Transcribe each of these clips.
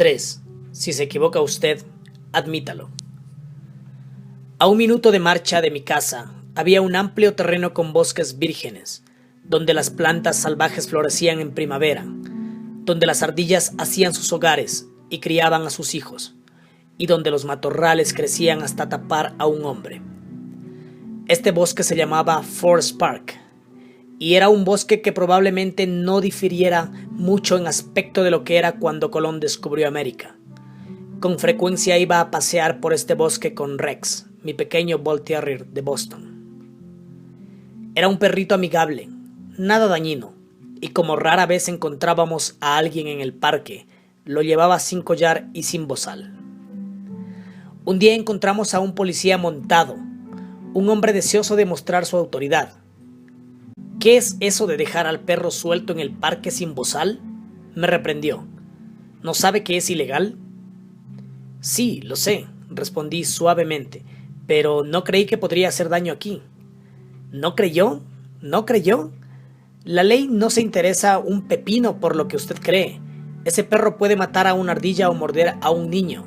3. Si se equivoca usted, admítalo. A 1 minuto de marcha de mi casa había un amplio terreno con bosques vírgenes, donde las plantas salvajes florecían en primavera, donde las ardillas hacían sus hogares y criaban a sus hijos, y donde los matorrales crecían hasta tapar a un hombre. Este bosque se llamaba Forest Park, y era un bosque que probablemente no difiriera mucho en aspecto de lo que era cuando Colón descubrió América. Con frecuencia iba a pasear por este bosque con Rex, mi pequeño Bull Terrier de Boston. Era un perrito amigable, nada dañino, y como rara vez encontrábamos a alguien en el parque, lo llevaba sin collar y sin bozal. Un día encontramos a un policía montado, un hombre deseoso de mostrar su autoridad. ¿Qué es eso de dejar al perro suelto en el parque sin bozal?, me reprendió. ¿No sabe que es ilegal? Sí, lo sé, respondí suavemente, pero no creí que podría hacer daño aquí. ¿No creyó? ¿No creyó? La ley no se interesa un pepino por lo que usted cree. Ese perro puede matar a una ardilla o morder a un niño.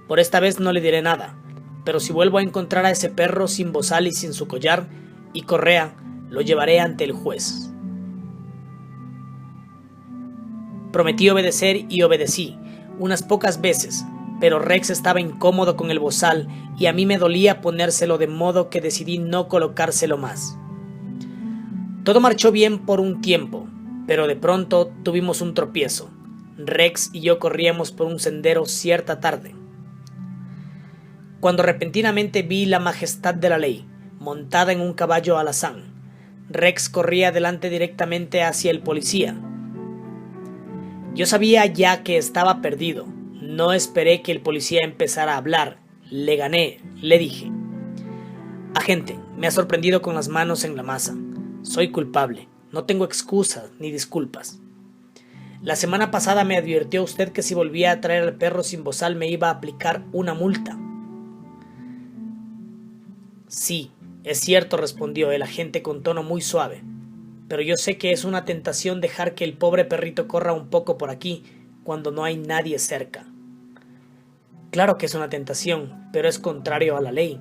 Por esta vez no le diré nada, pero si vuelvo a encontrar a ese perro sin bozal y sin su collar y correa, lo llevaré ante el juez. Prometí obedecer y obedecí, unas pocas veces, pero Rex estaba incómodo con el bozal y a mí me dolía ponérselo, de modo que decidí no colocárselo más. Todo marchó bien por un tiempo, pero de pronto tuvimos un tropiezo. Rex y yo corríamos por un sendero cierta tarde, cuando repentinamente vi la majestad de la ley, montada en un caballo alazán. Rex corría adelante directamente hacia el policía. Yo sabía ya que estaba perdido. No esperé que el policía empezara a hablar. Le gané, le dije. Agente, me ha sorprendido con las manos en la masa. Soy culpable. No tengo excusas ni disculpas. La semana pasada me advirtió usted que si volvía a traer al perro sin bozal me iba a aplicar una multa. Sí, es cierto, respondió el agente con tono muy suave, pero yo sé que es una tentación dejar que el pobre perrito corra un poco por aquí cuando no hay nadie cerca. Claro que es una tentación, pero es contrario a la ley.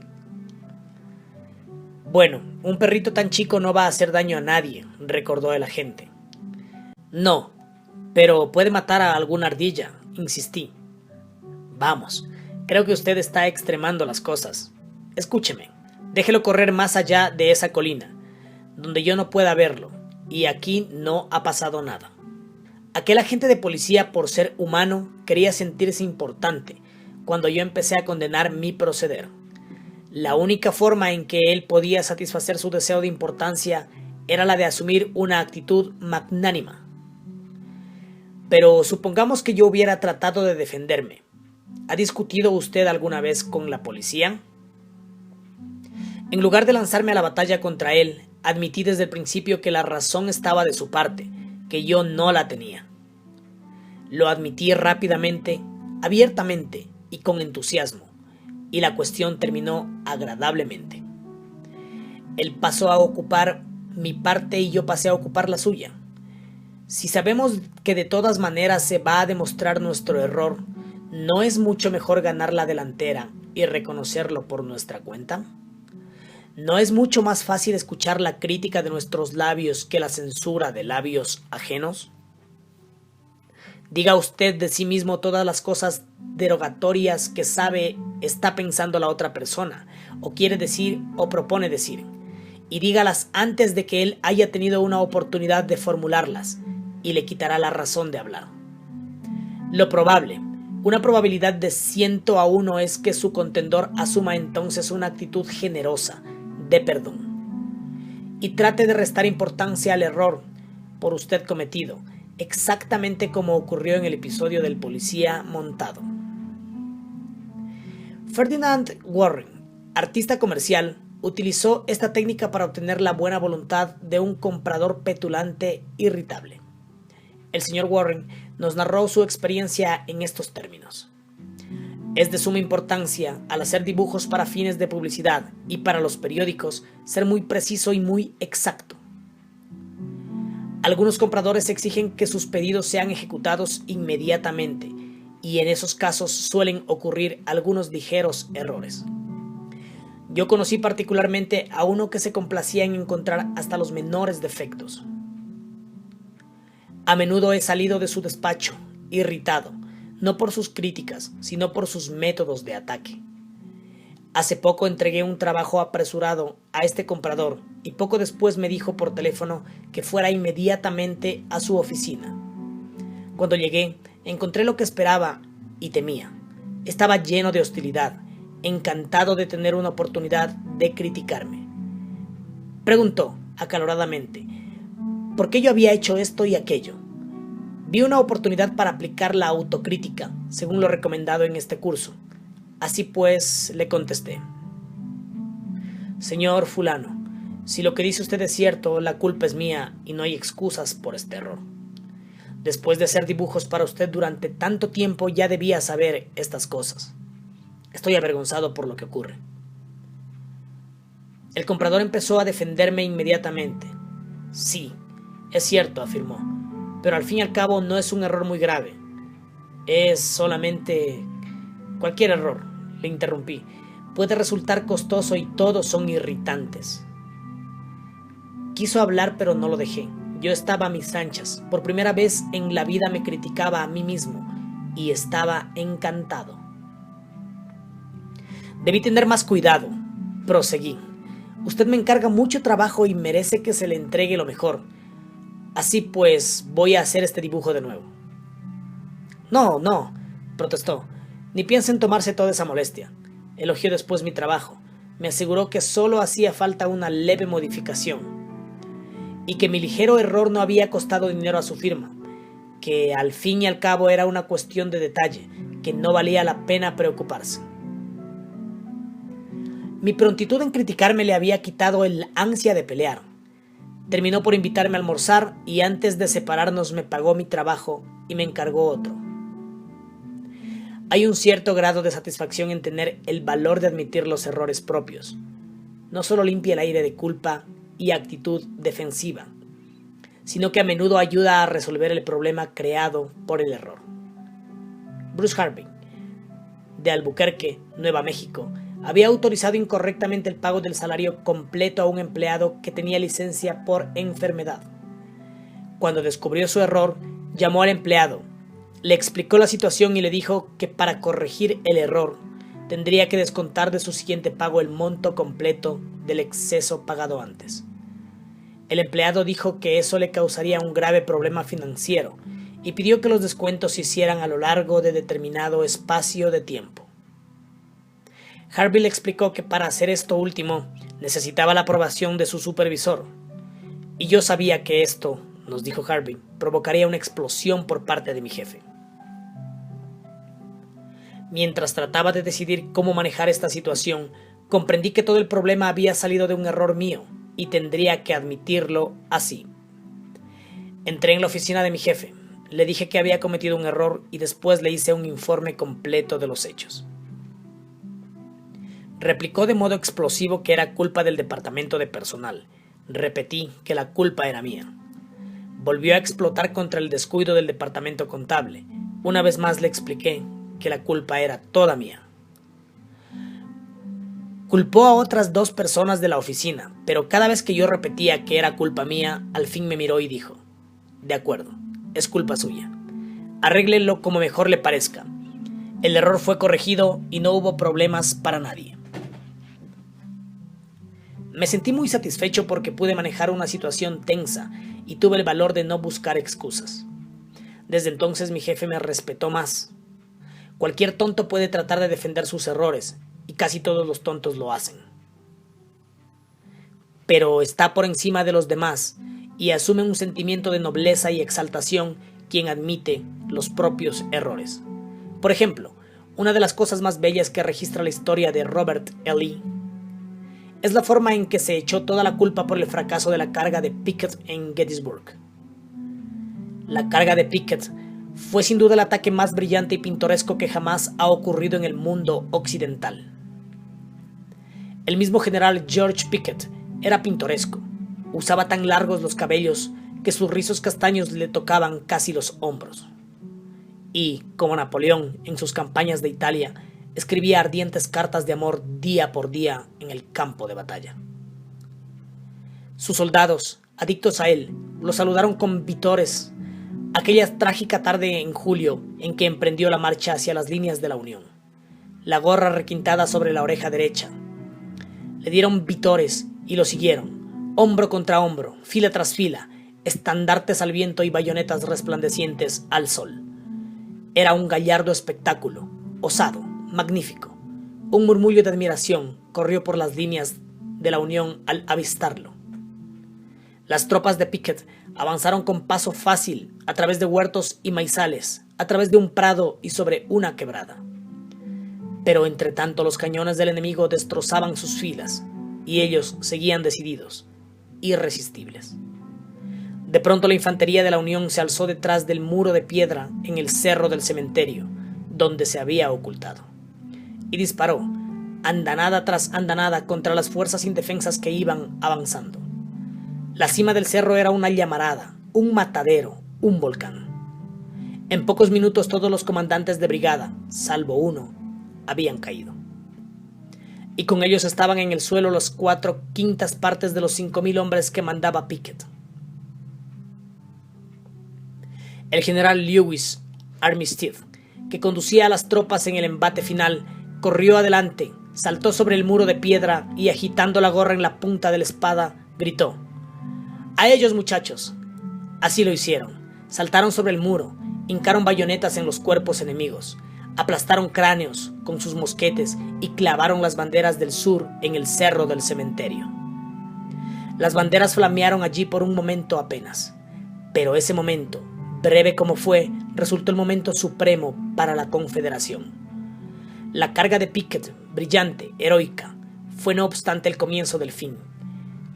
Bueno, un perrito tan chico no va a hacer daño a nadie, recordó el agente. No, pero puede matar a alguna ardilla, insistí. Vamos, creo que usted está extremando las cosas. Escúcheme. Déjelo correr más allá de esa colina, donde yo no pueda verlo, y aquí no ha pasado nada. Aquel agente de policía, por ser humano, quería sentirse importante cuando yo empecé a condenar mi proceder. La única forma en que él podía satisfacer su deseo de importancia era la de asumir una actitud magnánima. Pero supongamos que yo hubiera tratado de defenderme. ¿Ha discutido usted alguna vez con la policía? En lugar de lanzarme a la batalla contra él, admití desde el principio que la razón estaba de su parte, que yo no la tenía. Lo admití rápidamente, abiertamente y con entusiasmo, y la cuestión terminó agradablemente. Él pasó a ocupar mi parte y yo pasé a ocupar la suya. Si sabemos que de todas maneras se va a demostrar nuestro error, ¿no es mucho mejor ganar la delantera y reconocerlo por nuestra cuenta? ¿No es mucho más fácil escuchar la crítica de nuestros labios que la censura de labios ajenos? Diga usted de sí mismo todas las cosas derogatorias que sabe está pensando la otra persona, o quiere decir o propone decir, y dígalas antes de que él haya tenido una oportunidad de formularlas, y le quitará la razón de hablar. Lo probable, una probabilidad de 100 a 1, es que su contendor asuma entonces una actitud generosa, de perdón, y trate de restar importancia al error por usted cometido, exactamente como ocurrió en el episodio del policía montado. Ferdinand Warren, artista comercial, utilizó esta técnica para obtener la buena voluntad de un comprador petulante irritable. El señor Warren nos narró su experiencia en estos términos. Es de suma importancia, al hacer dibujos para fines de publicidad y para los periódicos, ser muy preciso y muy exacto. Algunos compradores exigen que sus pedidos sean ejecutados inmediatamente y en esos casos suelen ocurrir algunos ligeros errores. Yo conocí particularmente a uno que se complacía en encontrar hasta los menores defectos. A menudo he salido de su despacho, irritado, no por sus críticas, sino por sus métodos de ataque. Hace poco entregué un trabajo apresurado a este comprador y poco después me dijo por teléfono que fuera inmediatamente a su oficina. Cuando llegué, encontré lo que esperaba y temía. Estaba lleno de hostilidad, encantado de tener una oportunidad de criticarme. Preguntó acaloradamente por qué yo había hecho esto y aquello. Vi una oportunidad para aplicar la autocrítica, según lo recomendado en este curso. Así pues, le contesté: Señor fulano, si lo que dice usted es cierto, la culpa es mía y no hay excusas por este error. Después de hacer dibujos para usted durante tanto tiempo, ya debía saber estas cosas. Estoy avergonzado por lo que ocurre. El comprador empezó a defenderme inmediatamente. Sí, es cierto, afirmó, pero al fin y al cabo no es un error muy grave. Es solamente cualquier error, le interrumpí. Puede resultar costoso y todos son irritantes. Quiso hablar, pero no lo dejé. Yo estaba a mis anchas. Por primera vez en la vida me criticaba a mí mismo y estaba encantado. Debí tener más cuidado, proseguí. Usted me encarga mucho trabajo y merece que se le entregue lo mejor. Así pues, voy a hacer este dibujo de nuevo. No, protestó. Ni piense en tomarse toda esa molestia. Elogió después mi trabajo. Me aseguró que solo hacía falta una leve modificación y que mi ligero error no había costado dinero a su firma, que al fin y al cabo era una cuestión de detalle, que no valía la pena preocuparse. Mi prontitud en criticarme le había quitado el ansia de pelear. Terminó por invitarme a almorzar y antes de separarnos me pagó mi trabajo y me encargó otro. Hay un cierto grado de satisfacción en tener el valor de admitir los errores propios. No solo limpia el aire de culpa y actitud defensiva, sino que a menudo ayuda a resolver el problema creado por el error. Bruce Harbin, de Albuquerque, Nueva México, había autorizado incorrectamente el pago del salario completo a un empleado que tenía licencia por enfermedad. Cuando descubrió su error, llamó al empleado, le explicó la situación y le dijo que para corregir el error tendría que descontar de su siguiente pago el monto completo del exceso pagado antes. El empleado dijo que eso le causaría un grave problema financiero y pidió que los descuentos se hicieran a lo largo de determinado espacio de tiempo. Harvey le explicó que para hacer esto último necesitaba la aprobación de su supervisor. Y yo sabía que esto, nos dijo Harvey, provocaría una explosión por parte de mi jefe. Mientras trataba de decidir cómo manejar esta situación, comprendí que todo el problema había salido de un error mío y tendría que admitirlo así. Entré en la oficina de mi jefe, le dije que había cometido un error y después le hice un informe completo de los hechos. Replicó de modo explosivo que era culpa del departamento de personal. Repetí que la culpa era mía. Volvió a explotar contra el descuido del departamento contable. Una vez más le expliqué que la culpa era toda mía. Culpó a otras 2 personas de la oficina, pero cada vez que yo repetía que era culpa mía, al fin me miró y dijo: de acuerdo, es culpa suya. Arréglelo como mejor le parezca. El error fue corregido y no hubo problemas para nadie. Me sentí muy satisfecho porque pude manejar una situación tensa y tuve el valor de no buscar excusas. Desde entonces mi jefe me respetó más. Cualquier tonto puede tratar de defender sus errores, y casi todos los tontos lo hacen. Pero está por encima de los demás y asume un sentimiento de nobleza y exaltación quien admite los propios errores. Por ejemplo, una de las cosas más bellas que registra la historia de Robert E. Lee es la forma en que se echó toda la culpa por el fracaso de la carga de Pickett en Gettysburg. La carga de Pickett fue sin duda el ataque más brillante y pintoresco que jamás ha ocurrido en el mundo occidental. El mismo general George Pickett era pintoresco. Usaba tan largos los cabellos que sus rizos castaños le tocaban casi los hombros. y, como Napoleón en sus campañas de Italia, escribía ardientes cartas de amor día por día en el campo de batalla. Sus soldados, adictos a él, lo saludaron con vítores aquella trágica tarde en julio en que emprendió la marcha hacia las líneas de la Unión, la gorra requintada sobre la oreja derecha. Le dieron vítores y lo siguieron, hombro contra hombro, fila tras fila, estandartes al viento y bayonetas resplandecientes al sol. Era un gallardo espectáculo, osado, magnífico. Un murmullo de admiración corrió por las líneas de la Unión al avistarlo. Las tropas de Pickett avanzaron con paso fácil a través de huertos y maizales, a través de un prado y sobre una quebrada. Pero entre tanto los cañones del enemigo destrozaban sus filas y ellos seguían decididos, irresistibles. De pronto la infantería de la Unión se alzó detrás del muro de piedra en el cerro del cementerio, donde se había ocultado, y disparó, andanada tras andanada, contra las fuerzas indefensas que iban avanzando. La cima del cerro era una llamarada, un matadero, un volcán. En pocos minutos todos los comandantes de brigada, salvo uno, habían caído. Y con ellos estaban en el suelo las 4/5 partes de los 5.000 hombres que mandaba Pickett. El general Lewis Armistead, que conducía a las tropas en el embate final, corrió adelante, saltó sobre el muro de piedra y, agitando la gorra en la punta de la espada, gritó: «¡A ellos, muchachos!». Así lo hicieron. Saltaron sobre el muro, hincaron bayonetas en los cuerpos enemigos, aplastaron cráneos con sus mosquetes y clavaron las banderas del sur en el cerro del cementerio. Las banderas flamearon allí por un momento apenas, pero ese momento, breve como fue, resultó el momento supremo para la Confederación. La carga de Pickett, brillante, heroica, fue no obstante el comienzo del fin.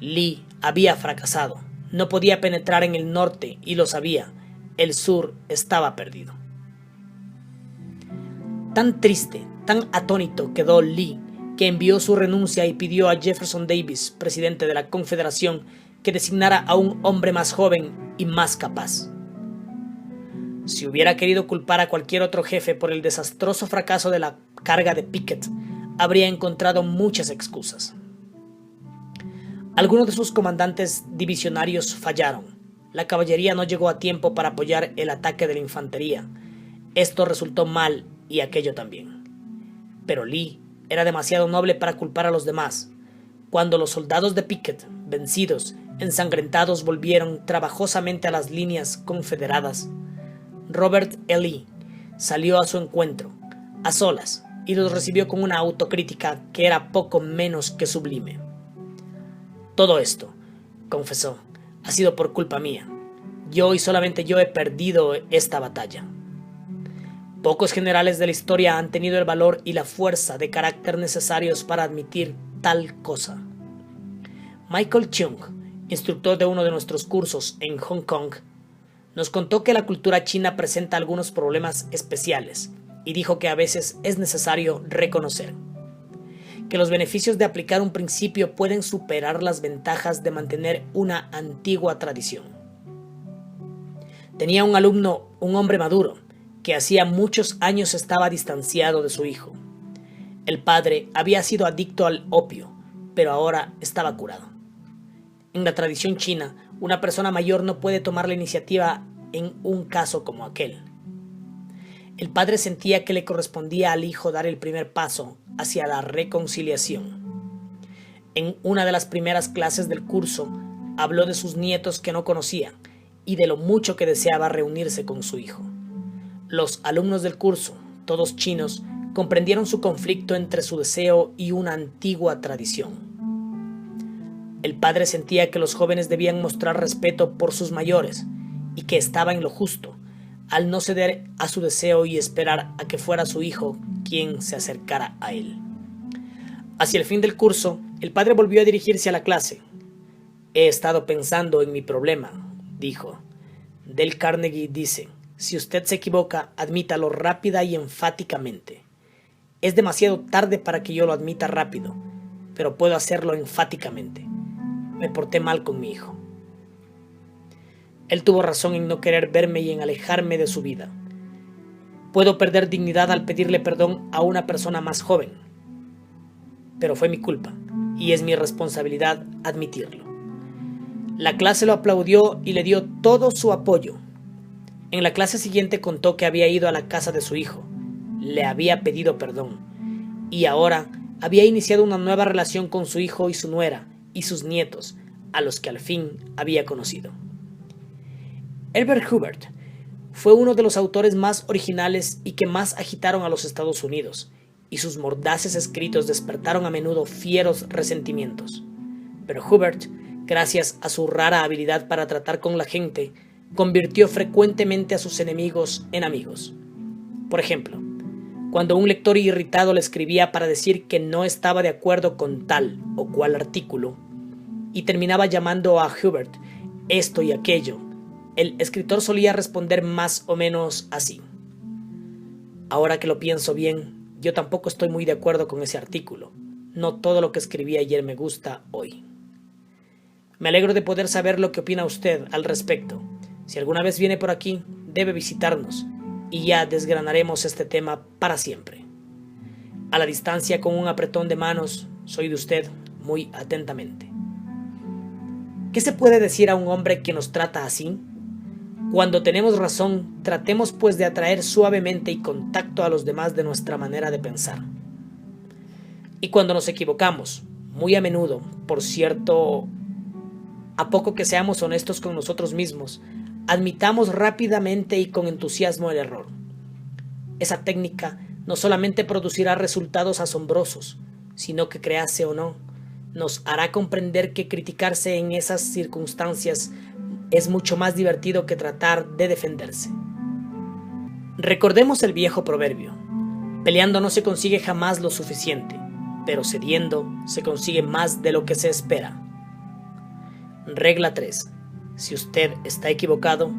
Lee había fracasado, no podía penetrar en el norte y lo sabía, el sur estaba perdido. Tan triste, tan atónito quedó Lee, que envió su renuncia y pidió a Jefferson Davis, presidente de la Confederación, que designara a un hombre más joven y más capaz. Si hubiera querido culpar a cualquier otro jefe por el desastroso fracaso de la carga de Pickett, habría encontrado muchas excusas. Algunos de sus comandantes divisionarios fallaron. La caballería no llegó a tiempo para apoyar el ataque de la infantería. Esto resultó mal y aquello también. Pero Lee era demasiado noble para culpar a los demás. Cuando los soldados de Pickett, vencidos, ensangrentados, volvieron trabajosamente a las líneas confederadas, Robert E. Lee salió a su encuentro, a solas, y los recibió con una autocrítica que era poco menos que sublime. «Todo esto», confesó, «ha sido por culpa mía. Yo y solamente yo he perdido esta batalla». Pocos generales de la historia han tenido el valor y la fuerza de carácter necesarios para admitir tal cosa. Michael Chung, instructor de uno de nuestros cursos en Hong Kong, nos contó que la cultura china presenta algunos problemas especiales y dijo que a veces es necesario reconocer que los beneficios de aplicar un principio pueden superar las ventajas de mantener una antigua tradición. Tenía un alumno, un hombre maduro, que hacía muchos años estaba distanciado de su hijo. El padre había sido adicto al opio, pero ahora estaba curado. En la tradición china, una persona mayor no puede tomar la iniciativa en un caso como aquel. El padre sentía que le correspondía al hijo dar el primer paso hacia la reconciliación. En una de las primeras clases del curso, habló de sus nietos que no conocía y de lo mucho que deseaba reunirse con su hijo. Los alumnos del curso, todos chinos, comprendieron su conflicto entre su deseo y una antigua tradición. El padre sentía que los jóvenes debían mostrar respeto por sus mayores y que estaba en lo justo al no ceder a su deseo y esperar a que fuera su hijo quien se acercara a él. Hacia el fin del curso, el padre volvió a dirigirse a la clase. «He estado pensando en mi problema», dijo. Dale Carnegie dice: «Si usted se equivoca, admítalo rápida y enfáticamente. Es demasiado tarde para que yo lo admita rápido, pero puedo hacerlo enfáticamente. Me porté mal con mi hijo. Él tuvo razón en no querer verme y en alejarme de su vida. puedo perder dignidad al pedirle perdón a una persona más joven. Pero fue mi culpa y es mi responsabilidad admitirlo. La clase lo aplaudió y le dio todo su apoyo. En la clase siguiente contó que había ido a la casa de su hijo, le había pedido perdón y ahora había iniciado una nueva relación con su hijo y su nuera y sus nietos, a los que al fin había conocido. Herbert Hoover fue uno de los autores más originales y que más agitaron a los Estados Unidos, y sus mordaces escritos despertaron a menudo fieros resentimientos. Pero Hoover, gracias a su rara habilidad para tratar con la gente, convirtió frecuentemente a sus enemigos en amigos. Por ejemplo, cuando un lector irritado le escribía para decir que no estaba de acuerdo con tal o cual artículo, y terminaba llamando a Hoover esto y aquello, el escritor solía responder más o menos así: ahora que lo pienso bien, yo tampoco estoy muy de acuerdo con ese artículo. No todo lo que escribí ayer me gusta hoy. Me alegro de poder saber lo que opina usted al respecto. Si alguna vez viene por aquí, debe visitarnos y ya desgranaremos este tema para siempre. A la distancia, con un apretón de manos, soy de usted muy atentamente. ¿Qué se puede decir a un hombre que nos trata así? Cuando tenemos razón, tratemos pues de atraer suavemente y con tacto a los demás de nuestra manera de pensar. Y cuando nos equivocamos, muy a menudo, por cierto, a poco que seamos honestos con nosotros mismos, admitamos rápidamente y con entusiasmo el error. Esa técnica no solamente producirá resultados asombrosos, sino que, créase o no, nos hará comprender que criticarse en esas circunstancias es mucho más divertido que tratar de defenderse. Recordemos el viejo proverbio: peleando no se consigue jamás lo suficiente, pero cediendo se consigue más de lo que se espera. Regla 3. Si usted está equivocado,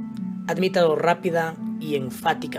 admítalo rápida y enfáticamente.